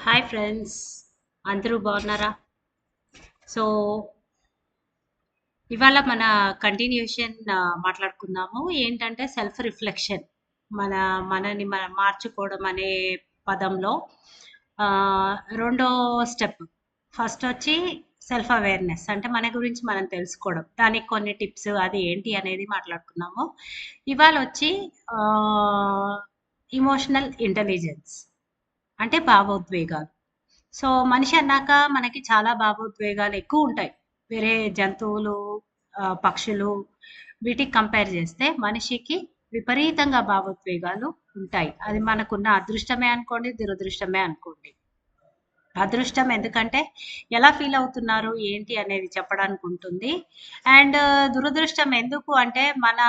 Hi friends, అందరూ బాగున్నారా? So ఇవాళ మన కంటిన్యూషన్ మాట్లాడుకుందాము. ఏంటంటే సెల్ఫ్ రిఫ్లెక్షన్. మన మనని మనం మార్చుకోవడం అనే పదంలో ఆ, రెండో స్టెప్. ఫస్ట్ వచ్చి సెల్ఫ్ అవేర్నెస్, అంటే మన గురించి మనం తెలుసుకోవడం. దానికి కొన్ని టిప్స్ అది ఏంటి అనేది మాట్లాడుకున్నాము. ఇవాళ వచ్చి ఇమోషనల్ ఇంటెలిజెన్స్, అంటే భావోద్వేగాలు. సో మనిషి అన్నాక మనకి చాలా భావోద్వేగాలు ఎక్కువ ఉంటాయి. వేరే జంతువులు, పక్షులు, వీటికి కంపేర్ చేస్తే మనిషికి విపరీతంగా భావోద్వేగాలు ఉంటాయి. అది మనకున్న అదృష్టమే అనుకోండి, దురదృష్టమే అనుకోండి. అదృష్టం ఎందుకంటే ఎలా ఫీల్ అవుతున్నారు ఏంటి అనేది చెప్పడానికి ఉంటుంది. అండ్ దురదృష్టం ఎందుకు అంటే మన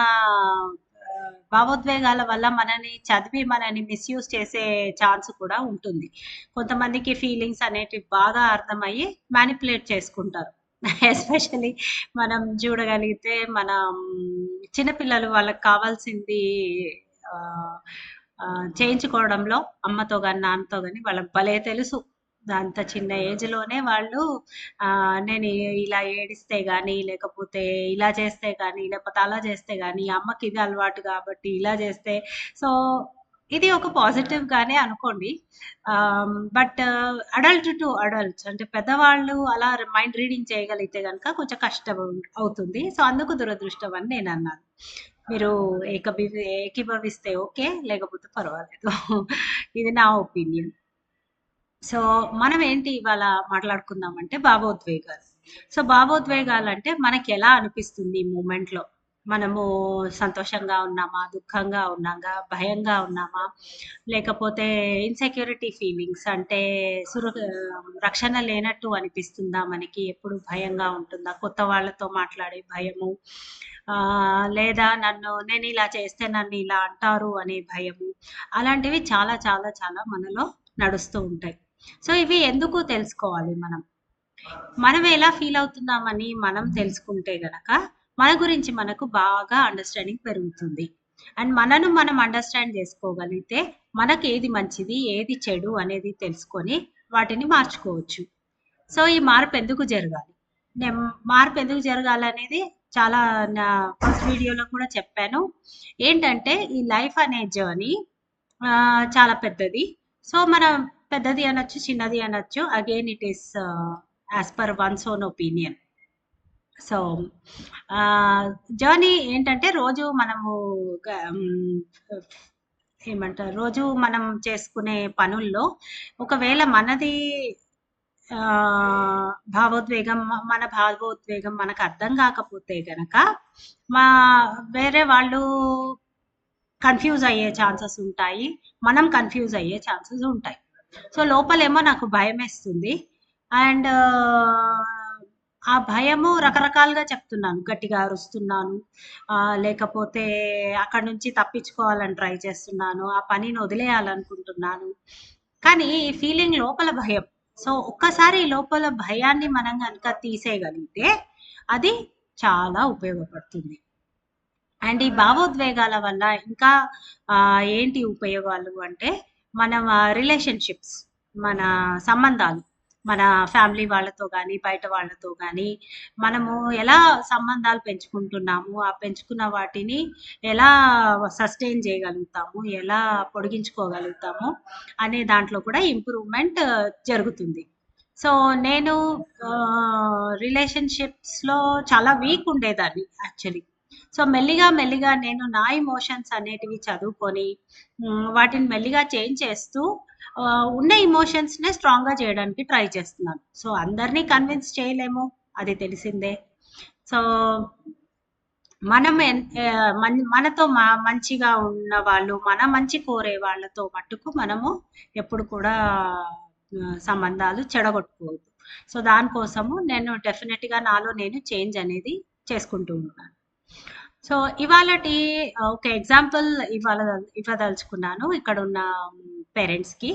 భావోద్వేగాల వల్ల మనని చదివి మనని మిస్యూజ్ చేసే ఛాన్స్ కూడా ఉంటుంది. కొంతమందికి ఫీలింగ్స్ అనేటివి బాగా అర్థమయ్యి మ్యానిపులేట్ చేసుకుంటారు. ఎస్పెషల్లీ మనం చూడగలిగితే మనం చిన్నపిల్లలు వాళ్ళకి కావాల్సింది ఆ, ఆ, చేయించుకోవడంలో అమ్మతో కానీ నాన్నతో కానీ వాళ్ళకి భలే తెలుసు. అంత చిన్న ఏజ్‌లోనే వాళ్ళు నేను ఇలా ఏడిస్తే గానీ, లేకపోతే ఇలా చేస్తే గానీ, లేకపోతే అలా చేస్తే గానీ, అమ్మకి ఇది అలవాటు కాబట్టి ఇలా చేస్తే సో, ఇది ఒక పాజిటివ్ గానే అనుకోండి. బట్ అడల్ట్ టు అడల్ట్స్, అంటే పెద్దవాళ్ళు అలా మైండ్ రీడింగ్ చేయగలిగితే గనుక కొంచెం కష్టం అవుతుంది. సో, అందుకు దురదృష్టం అని నేనన్నాను. మీరు ఏకీభవిస్తే ఓకే. లేకపోతే పర్వాలేదు. ఇది నా ఒపీనియన్. సో మనం ఏంటి ఇవాళ మాట్లాడుకుందామంటే భావోద్వేగాలు. సో భావోద్వేగాలంటే మనకి ఎలా అనిపిస్తుంది ఈ మూమెంట్‌లో? మనము సంతోషంగా ఉన్నామా? దుఃఖంగా ఉన్నామా? భయంగా ఉన్నామా? లేకపోతే ఇన్‌సెక్యూరిటీ ఫీలింగ్స్, అంటే రక్షణ లేనట్టు అనిపిస్తుందా మనకి? ఎప్పుడు భయంగా ఉంటుందా? కొత్త వాళ్ళతో మాట్లాడే భయము, లేదా నేనిలా చేస్తే నన్ను ఇలా అంటారు అనే భయము. అలాంటివి చాలా చాలా చాలా మనలో నడుస్తూ ఉంటాయి. సో ఇవి ఎందుకు తెలుసుకోవాలి మనం? మనం ఎలా ఫీల్ అవుతున్నామని మనం తెలుసుకుంటే గనక మన గురించి మనకు బాగా అండర్‌స్టాండింగ్ పెరుగుతుంది. అండ్ మనను మనం అండర్‌స్టాండ్ చేసుకోగలిగితే మనకి ఏది మంచిది, ఏది చెడు అనేది తెలుసుకొని వాటిని మార్చుకోవచ్చు. సో ఈ మార్పు ఎందుకు జరగాలి? నేను మార్పు ఎందుకు జరగాలనేది చాలా నా ఫస్ట్ వీడియోలో కూడా చెప్పాను. ఏంటంటే ఈ లైఫ్ అనే జర్నీ చాలా పెద్దది. సో మనం పెద్దది అనొచ్చు, చిన్నది అనొచ్చు. Again it is as per once own opinion. So journey ఏంటంటే రోజు మనము హ్మ్, ఏమంటారు, రోజు మనం చేసుకునే పనుల్లో ఒకవేళ మనది మన భావోద్వేగం మనకు అర్థం కాకపోతే గనక మా వేరే వాళ్ళు కన్‌ఫ్యూజ్ అయ్యే ఛాన్సెస్ ఉంటాయి. మనం కన్‌ఫ్యూజ్ అయ్యే ఛాన్సెస్ ఉంటాయి. సో, లోపలేమో నాకు భయమేస్తుంది. అండ్ ఆ భయము రకరకాలుగా చెప్తున్నాను. గట్టిగా అరుస్తున్నాను. లేకపోతే అక్కడి నుంచి తప్పించుకోవాలని ట్రై చేస్తున్నాను. ఆ పనిని వదిలేయాలనుకుంటున్నాను. కానీ ఈ ఫీలింగ్ లోపల భయం. సో, ఒక్కసారి ఈ లోపల భయాన్ని మనం గనుక తీసేయగలిగితే అది చాలా ఉపయోగపడుతుంది. అండ్ ఈ భావోద్వేగాల వల్ల ఇంకా ఏంటి ఉపయోగాలు అంటే మనం రిలేషన్షిప్స్, మన సంబంధాలు, మన ఫ్యామిలీ వాళ్ళతో కానీ బయట వాళ్ళతో కానీ మనము ఎలా సంబంధాలు పెంచుకుంటున్నాము, ఆ పెంచుకున్న వాటిని ఎలా సస్టైన్ చేయగలుగుతాము, ఎలా పొడిగించుకోగలుగుతాము అనే దాంట్లో కూడా ఇంప్రూవ్మెంట్ జరుగుతుంది. సో నేను రిలేషన్షిప్స్లో చాలా వీక్ ఉండేదాన్ని యాక్చువల్లీ. సో మెల్లిగా మెల్లిగా నేను నా ఎమోషన్స్ అనేటివి చదువుకొని వాటిని మెల్లిగా చేంజ్ చేస్తూ ఉన్న ఎమోషన్స్‌నే స్ట్రాంగ్‌గా చేయడానికి ట్రై చేస్తున్నాను. సో అందరిని కన్విన్స్ చేయలేము, అది తెలిసిందే. సో మనం మనతో మంచిగా ఉన్నవాళ్ళు, మన మంచి కోరే వాళ్ళతో మట్టుకు మనము ఎప్పుడు కూడా సంబంధాలు చెడగొట్టుకోవద్దు. సో దానికోసము నేను డెఫినెట్‌గా నాలో నేను చేంజ్ అనేది చేసుకుంటూ ఉన్నాను. సో ఇవాళటి ఒక ఎగ్జాంపుల్ ఇవాళ ఇవ్వదలుచుకున్నాను ఇక్కడున్న పేరెంట్స్‌కి.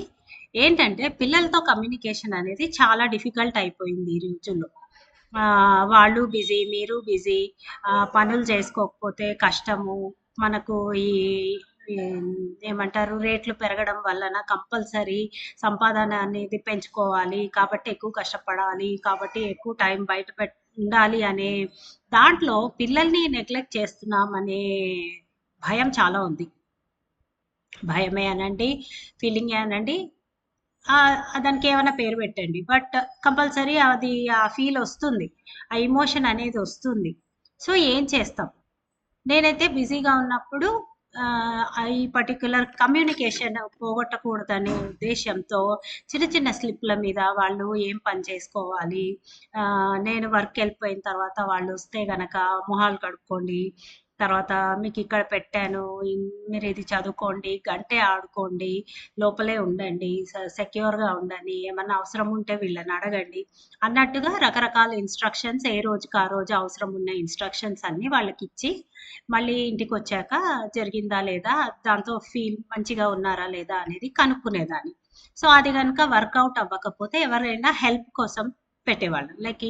ఏంటంటే పిల్లలతో కమ్యూనికేషన్ అనేది చాలా డిఫికల్ట్ అయిపోయింది ఈ రోజుల్లో. వాళ్ళు బిజీ, మీరు బిజీ, పనులు చేసుకోకపోతే కష్టము. మనకు ఈ ఏమంటారు రేట్లు పెరగడం వలన కంపల్సరీ సంపాదన అనేది పెంచుకోవాలి. కాబట్టి ఎక్కువ కష్టపడాలి. కాబట్టి ఎక్కువ టైం బయట ఉండాలి అనే దాంట్లో పిల్లల్ని నెగ్లెక్ట్ చేస్తున్నామనే భయం చాలా ఉంది. భయమే అనండి, ఫీలింగే అనండి, దానికి ఏమైనా పేరు పెట్టండి. బట్ కంపల్సరీ అది ఆ ఫీల్ వస్తుంది. ఆ ఎమోషన్ అనేది వస్తుంది. సో ఏం చేస్తాం? నేనైతే బిజీగా ఉన్నప్పుడు ఈ పర్టిక్యులర్ కమ్యూనికేషన్ పోగొట్టకూడదనే ఉద్దేశ్యంతో చిన్న చిన్న స్లిప్ల మీద వాళ్ళు ఏం పని చేసుకోవాలి, నేను వర్క్ వెళ్ళిపోయిన తర్వాత వాళ్ళు వస్తే గనక మొహాలు కడుక్కోండి, తర్వాత మీకు ఇక్కడ పెట్టాను, మీరు ఇది చదువుకోండి, గంటే ఆడుకోండి, లోపలే ఉండండి, సెక్యూర్గా ఉండండి, ఏమన్నా అవసరం ఉంటే వీళ్ళని అడగండి అన్నట్టుగా రకరకాల ఇన్స్ట్రక్షన్స్ ఏ రోజుకి ఆ రోజు అవసరం ఉన్న ఇన్స్ట్రక్షన్స్ అన్నీ వాళ్ళకి ఇచ్చి మళ్ళీ ఇంటికొచ్చాక జరిగిందా లేదా, దాంతో ఫీల్ మంచిగా ఉన్నారా లేదా అనేది కనుక్కునేదాన్ని. సో, అది గనుక వర్కౌట్ అవ్వకపోతే ఎవరైనా హెల్ప్ కోసం పెట్టేవాళ్ళు. లైక్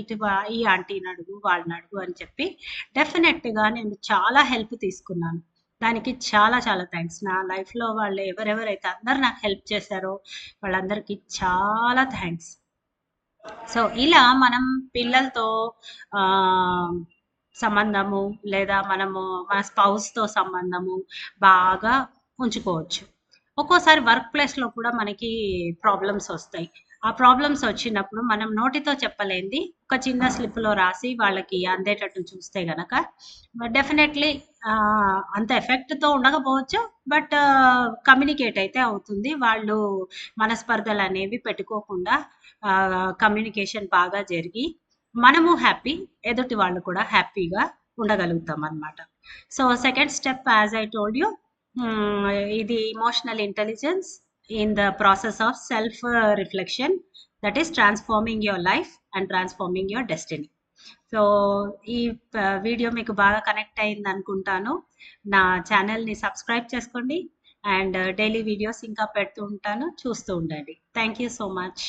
ఈ ఆంటీని అడుగు, వాళ్ళని అడుగు అని చెప్పి డెఫినెట్‌గా నేను చాలా హెల్ప్ తీసుకున్నాను. దానికి చాలా చాలా థాంక్స్. నా లైఫ్‌లో వాళ్ళు ఎవరెవరైతే అందరూ నాకు హెల్ప్ చేశారో వాళ్ళందరికీ చాలా థాంక్స్. సో, ఇలా మనం పిల్లలతో ఆహ్, సంబంధము లేదా మనము మన స్పౌస్‌తో సంబంధము బాగా ఉంచుకోవచ్చు. ఒక్కోసారి వర్క్ ప్లేస్‌లో కూడా మనకి ప్రాబ్లమ్స్ ఒస్తాయి. ఆ ప్రాబ్లమ్స్ ఒచ్చినప్పుడు మనం నోటితో చెప్పలేనిది ఒక చిన్న స్లిప్‌లో రాసి వాళ్ళకి అందేటట్టు చూస్తే గనక డెఫినెట్‌లీ అంత ఎఫెక్ట్‌తో ఉండకపోవచ్చు. బట్ కమ్యూనికేట్ అయితే అవుతుంది. వాళ్ళు మనస్పర్ధలనేవి పెట్టుకోకుండా కమ్యూనికేషన్ బాగా జరిగి మనము హ్యాపీ, ఎదుటి వాళ్ళు కూడా హ్యాపీగా ఉండగలుగుతామనమాట. So, second step as I told you, ఇది emotional intelligence in the process of self reflection that is transforming your life and transforming your destiny. So, ఈ వీడియో మీకు బాగా కనెక్ట్ అయిందనుకుంటాను. నా ఛానల్‌ని సబ్స్క్రైబ్ చేసుకోండి. అండ్ డైలీ వీడియోస్ ఇంకా పెడుతూ ఉంటాను. చూస్తూ ఉండండి. Thank you so much.